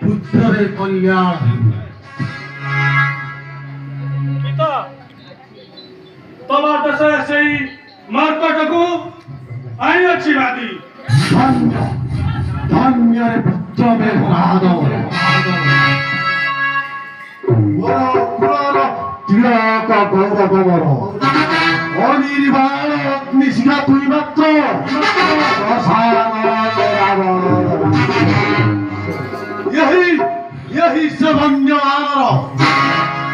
পুত্রের কল্যাণ পিতা তোমার দেশে সেই মার্কটাকু আইনাছি বাদী ধন্য ধন্যরে পুত্রমের আদর তিলক গৌরবর অনির্বাণ অগ্নিশিখা তুই মাত্র यही सर्वज्ञ आदर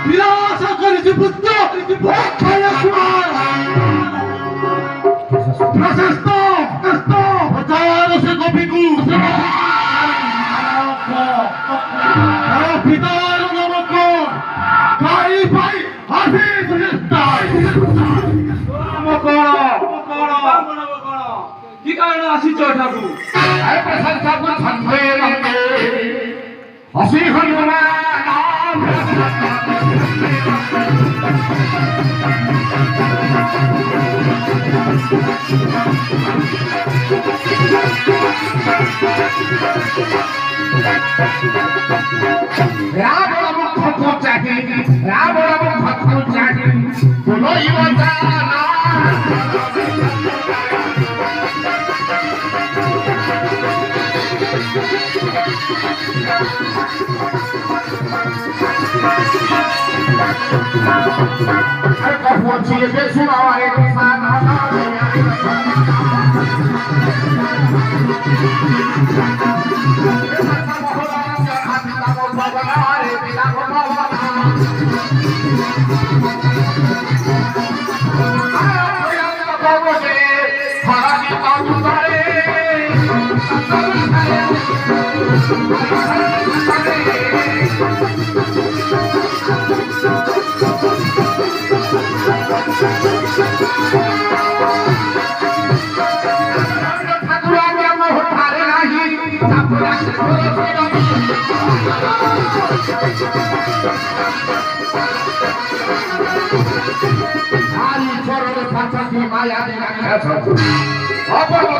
विलास करिछि पुत्र भक्षय कुमार प्रशस्त कष्ट हजार से कपिकु पितार नमक गाई पाई हाथी सुनिस्ताय কি কারণে আসিছ ঠাকুর আয় প্রসাদ ঠাকুর সন্ধ্যে হসি হনুমান রাবণ মুখ চাহি রাবণ মুখ চাহি বলই বাজানা Kapuan siya besunawa ito sana माया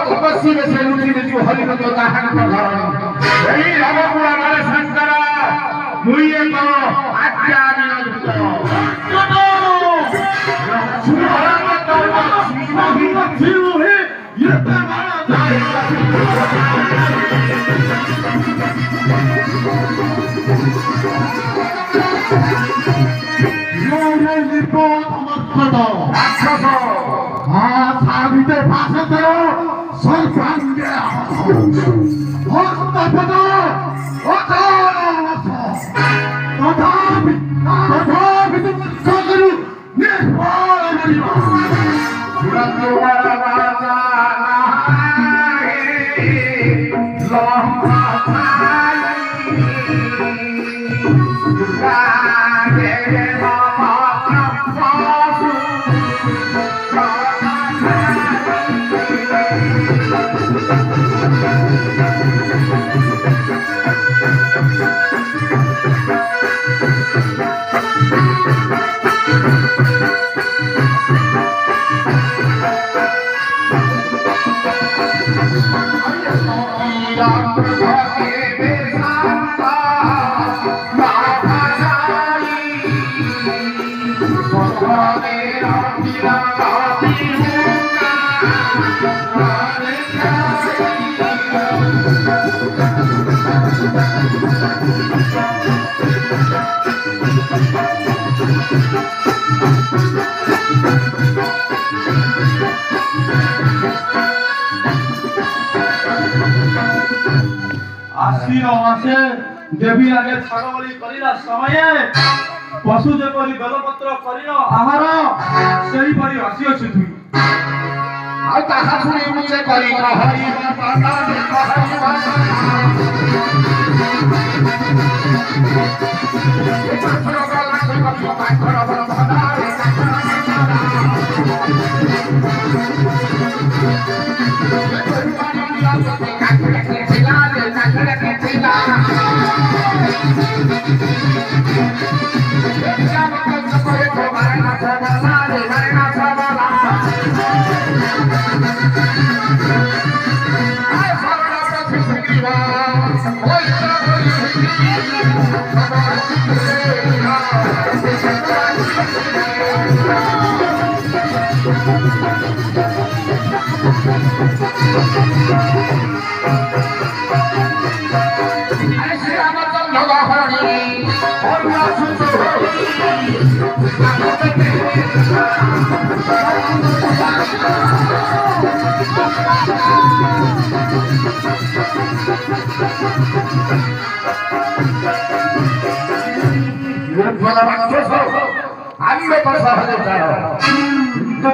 तपस्वी से लुटिने जो हरिको ताहाको घर यही रमकुला मारे शंकर मुइएको आज्ञा সাবিতে ভাষা দেও সর্বাঙ্গে হস্তপদ তথাপি তথাপি সকলু নির্ভর মাসে দেবী আগে ছাগবলি করিলা সময়ে পশু যেপরি বেলপত্র করিল আহার সেইপরি আসিଅଛୁ তুই ଆଉ ତାହା ଶୁଣି ମୁझे କରି ହରି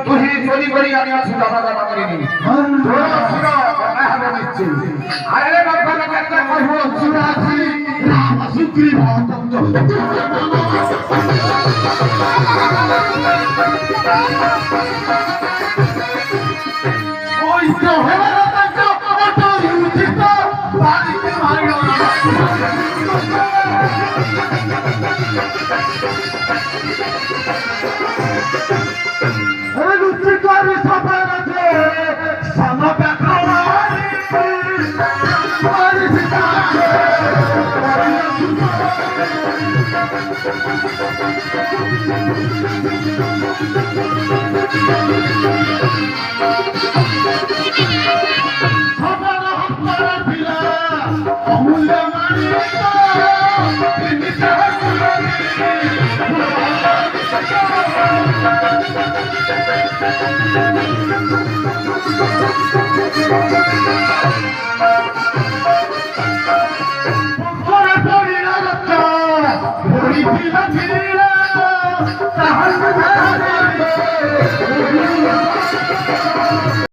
তুই চলি করি আমি আছি জমা জমা করিনি আরে বাবা একটা কইবো চুরাছি সুগ্রী ওই তো হেলা তো অটো ইউজিত বাড়িতে মারি লুচিকারি সবাই আছে সামা বেকাওয়া মারি সিতাছে সবার হত্যার পিলা অমূল্য মারি তাহার